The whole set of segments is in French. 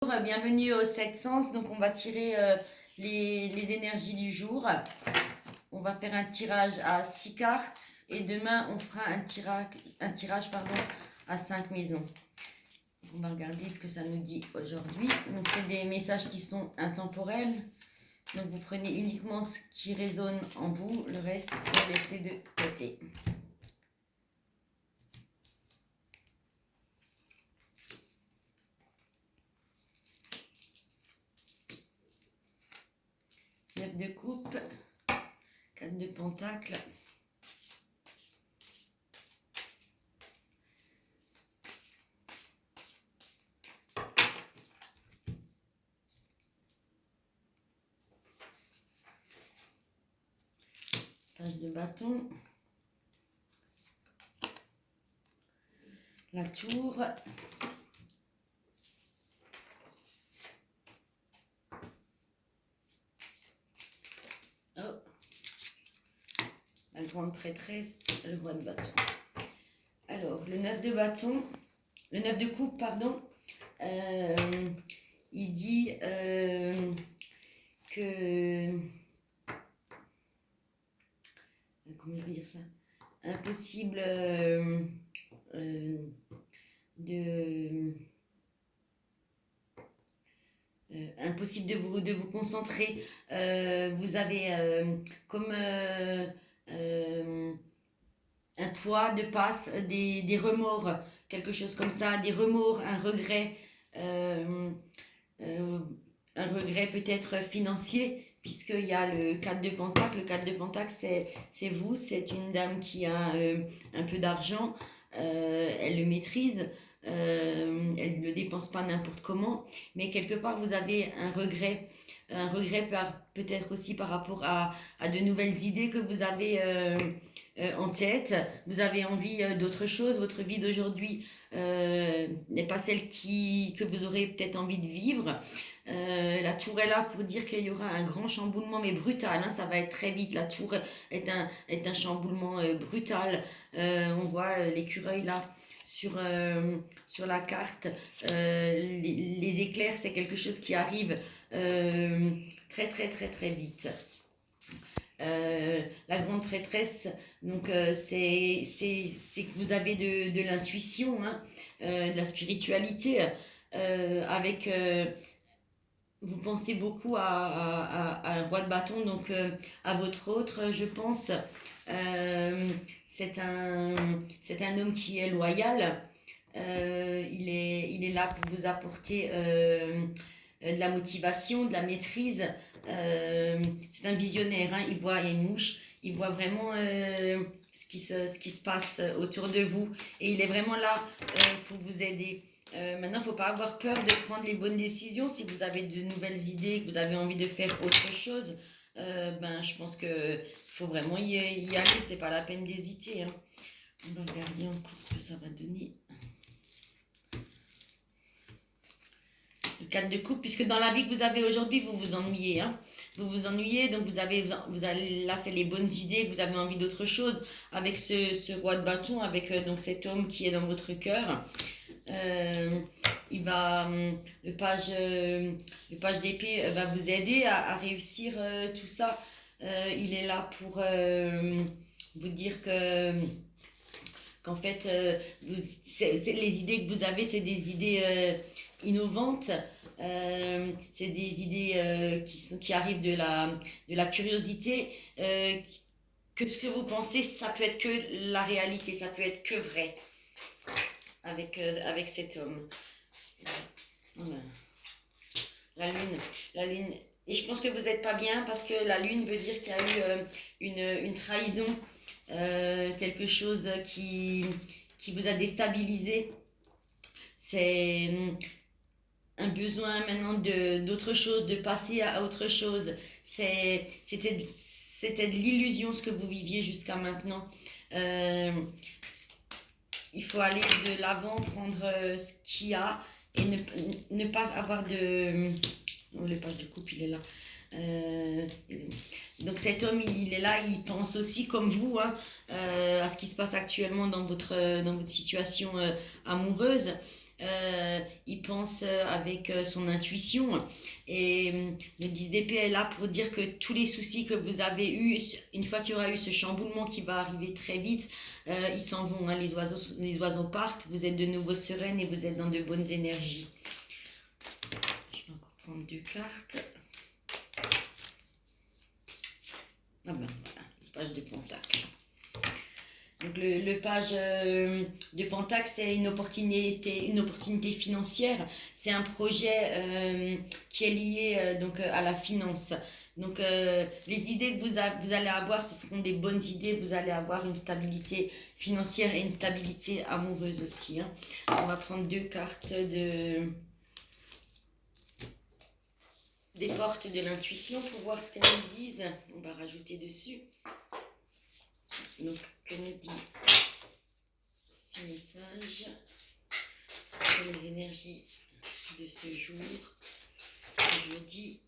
Bienvenue au 7 sens. Donc on va tirer les énergies du jour. On va faire un tirage à 6 cartes et demain on fera un tirage à 5 maisons. On va regarder ce que ça nous dit aujourd'hui. Donc c'est des messages qui sont intemporels. Donc vous prenez uniquement ce qui résonne en vous, le reste vous laissez de côté. Neuf de coupe, 4 de pentacle, page de bâton, la tour, la grande prêtresse, le roi de bâton. Alors, le 9 de bâton, le 9 de coupe, pardon, il dit que... Comment je vais dire ça? Impossible impossible de vous concentrer. Vous avez comme un poids de passe, des remords, quelque chose comme ça, des remords, un regret peut-être financier, puisqu'il y a le 4 de pentacle. Le 4 de pentacle, c'est vous, c'est une dame qui a un peu d'argent, elle le maîtrise, elle ne le dépense pas n'importe comment, mais quelque part vous avez un regret peut-être aussi par rapport à de nouvelles idées que vous avez en tête. Vous avez envie d'autre chose. Votre vie d'aujourd'hui n'est pas celle que vous aurez peut-être envie de vivre. La tour est là pour dire qu'il y aura un grand chamboulement, mais brutal, hein, ça va être très vite. La tour est un chamboulement brutal. On voit l'écureuil là sur la carte. Les éclairs, c'est quelque chose qui arrive très très très très vite. La grande prêtresse, donc c'est que vous avez de l'intuition, hein, de la spiritualité, avec vous pensez beaucoup à un roi de bâton, donc à votre autre, je pense. C'est un homme qui est loyal. Il est là pour vous apporter de la motivation, de la maîtrise. C'est un visionnaire, hein. Il y a une mouche, il voit vraiment ce qui se passe autour de vous. Et il est vraiment là pour vous aider. Maintenant, il ne faut pas avoir peur de prendre les bonnes décisions. Si vous avez de nouvelles idées, que vous avez envie de faire autre chose, je pense qu'il faut vraiment y aller. C'est pas la peine d'hésiter, hein. On va regarder encore ce que ça va donner. Le 4 de coupe, puisque dans la vie que vous avez aujourd'hui, vous vous ennuyez, hein. Vous vous ennuyez, donc vous allez là, c'est les bonnes idées, vous avez envie d'autre chose avec ce roi de bâton, avec donc cet homme qui est dans votre cœur. Le page d'épée va vous aider à réussir tout ça. Il est là pour vous dire qu'en fait, les idées que vous avez, c'est des idées innovantes. C'est des idées qui arrivent de la curiosité. Que ce que vous pensez, ça peut être que la réalité, ça peut être que vrai avec cet homme. Voilà. La lune. Et je pense que vous n'êtes pas bien parce que la lune veut dire qu'il y a eu une trahison, quelque chose qui vous a déstabilisé. C'est un besoin maintenant d'autre chose, de passer à autre chose. C'était de l'illusion ce que vous viviez jusqu'à maintenant. Il faut aller de l'avant, prendre ce qu'il y a et ne pas avoir de... Oh, le page de coupe, il est là. Donc cet homme, il est là, il pense aussi comme vous, hein, à ce qui se passe actuellement dans votre situation amoureuse. il pense avec son intuition. Et le 10 d'épée est là pour dire que tous les soucis que vous avez eus, une fois qu'il y aura eu ce chamboulement qui va arriver très vite, ils s'en vont, hein, les oiseaux partent, vous êtes de nouveau sereine et vous êtes dans de bonnes énergies. Je vais encore prendre 2 cartes. Ah ben voilà, le page de Pentacle. Donc le page de Pentacle, c'est une opportunité financière. C'est un projet qui est lié à la finance. Donc les idées que vous allez avoir, ce seront des bonnes idées. Vous allez avoir une stabilité financière et une stabilité amoureuse aussi, hein. On va prendre 2 cartes des portes de l'intuition pour voir ce qu'elles nous disent. On va rajouter dessus. Donc, que nous dit ce message pour les énergies de ce jour, jeudi.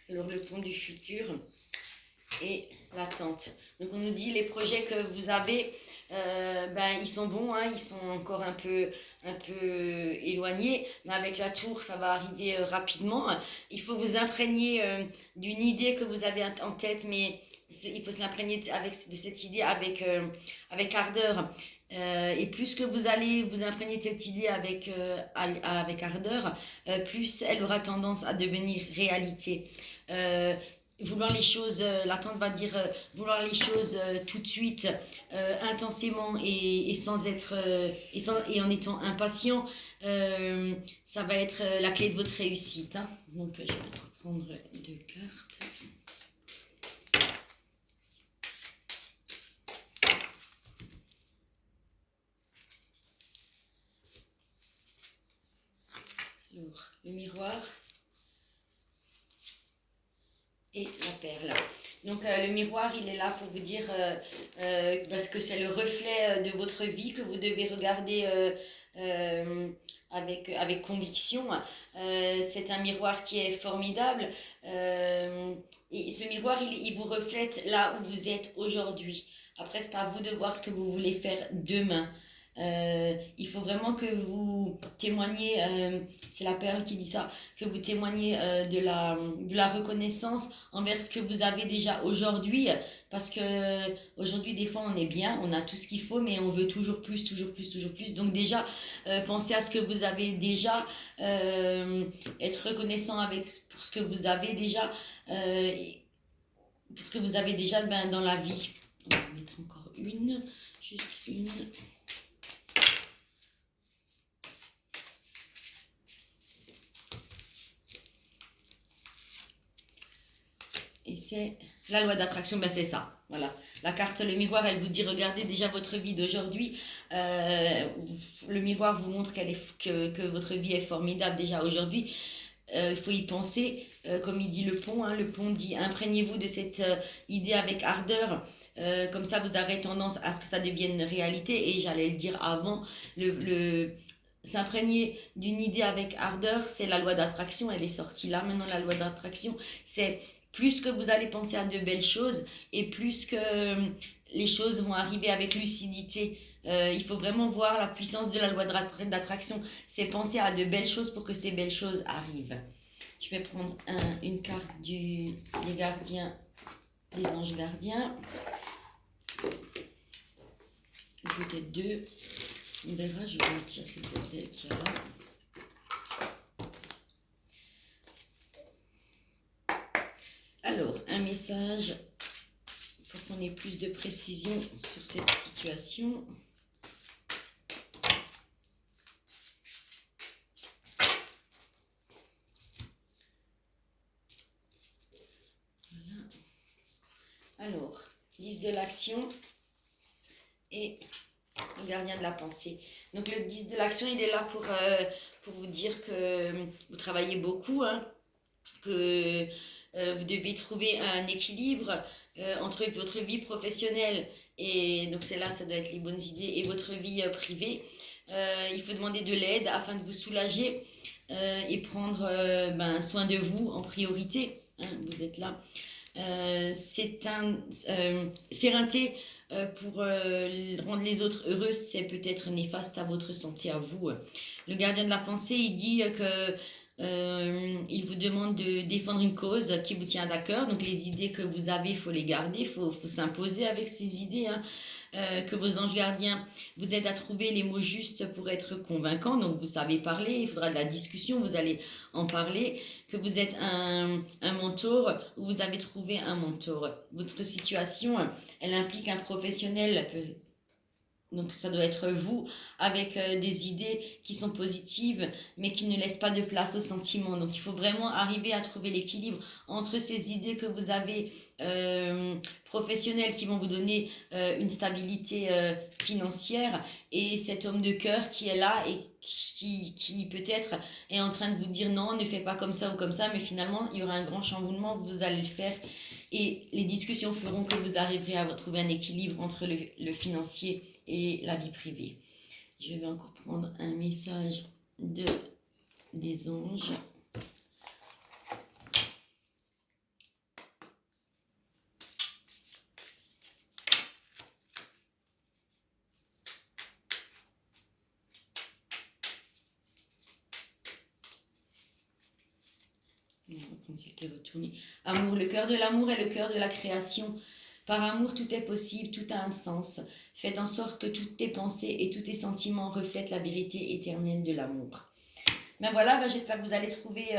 Alors, le pont du futur et l'attente. Donc, on nous dit les projets que vous avez, ils sont bons, hein, ils sont encore un peu éloignés, mais avec la tour, ça va arriver rapidement. Il faut vous imprégner d'une idée que vous avez en tête, mais il faut s'imprégner de cette idée avec ardeur. Et plus que vous allez vous imprégner de cette idée avec ardeur, plus elle aura tendance à devenir réalité. Euh, Vouloir les choses, la tante va dire vouloir les choses tout de suite, intensément et sans être et en étant impatient, ça va être la clé de votre réussite, hein. Donc je vais prendre 2 cartes. Alors, le miroir et la perle. Donc le miroir, il est là pour vous dire, parce que c'est le reflet de votre vie que vous devez regarder avec conviction. C'est un miroir qui est formidable. Et ce miroir, il vous reflète là où vous êtes aujourd'hui. Après, c'est à vous de voir ce que vous voulez faire demain. Il faut vraiment que vous témoigniez, c'est la perle qui dit ça, que vous témoignez de la reconnaissance envers ce que vous avez déjà aujourd'hui, parce que aujourd'hui des fois on est bien, on a tout ce qu'il faut, mais on veut toujours plus, toujours plus, toujours plus. Donc déjà, pensez à ce que vous avez déjà, être reconnaissant pour ce que vous avez déjà, pour ce que vous avez déjà dans la vie. On va mettre encore juste une. Et c'est la loi d'attraction, ben c'est ça. Voilà. La carte, le miroir, elle vous dit regardez déjà votre vie d'aujourd'hui. Le miroir vous montre que votre vie est formidable déjà aujourd'hui. Il faut y penser, comme il dit le pont. Hein, le pont dit imprégnez-vous de cette idée avec ardeur. Comme ça, vous aurez tendance à ce que ça devienne réalité. Et j'allais le dire avant, s'imprégner d'une idée avec ardeur, c'est la loi d'attraction. Elle est sortie là maintenant, la loi d'attraction. C'est plus que vous allez penser à de belles choses et plus que les choses vont arriver avec lucidité. Il faut vraiment voir la puissance de la loi d'attraction. C'est penser à de belles choses pour que ces belles choses arrivent. Je vais prendre une carte des gardiens, des anges gardiens. Peut-être 2. On verra, je vais déjà ce bordel qu'il y a là. Alors, un message pour qu'on ait plus de précision sur cette situation. Voilà. Alors, 10 de l'action et le gardien de la pensée. Donc le 10 de l'action, il est là pour vous dire que vous travaillez beaucoup, hein, que vous devez trouver un équilibre entre votre vie professionnelle et donc c'est là, ça doit être les bonnes idées, et votre vie privée. Il faut demander de l'aide afin de vous soulager et prendre soin de vous en priorité, hein, vous êtes là. S'éreinter pour rendre les autres heureux, c'est peut-être néfaste à votre santé, à vous. Le gardien de la pensée, il dit que il vous demande de défendre une cause qui vous tient à cœur. Donc les idées que vous avez, il faut les garder, faut s'imposer avec ces idées, hein. Que vos anges gardiens vous aident à trouver les mots justes pour être convaincants. Donc vous savez parler, il faudra de la discussion, vous allez en parler. Que vous êtes un mentor ou vous avez trouvé un mentor. Votre situation, elle implique un professionnel, donc ça doit être vous, avec des idées qui sont positives, mais qui ne laissent pas de place aux sentiments. Donc il faut vraiment arriver à trouver l'équilibre entre ces idées que vous avez professionnelles qui vont vous donner une stabilité financière et cet homme de cœur qui est là et qui peut-être est en train de vous dire non, ne fais pas comme ça ou comme ça, mais finalement il y aura un grand chamboulement, vous allez le faire et les discussions feront que vous arriverez à trouver un équilibre entre le financier et la vie privée. Je vais encore prendre un message des anges. On va prendre celle qui est retournée. Amour, le cœur de l'amour est le cœur de la création. Par amour, tout est possible, tout a un sens. Faites en sorte que toutes tes pensées et tous tes sentiments reflètent la vérité éternelle de l'amour. Ben voilà, ben j'espère que vous allez trouver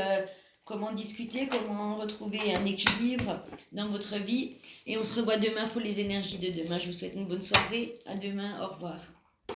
comment discuter, comment retrouver un équilibre dans votre vie. Et on se revoit demain pour les énergies de demain. Je vous souhaite une bonne soirée. À demain. Au revoir.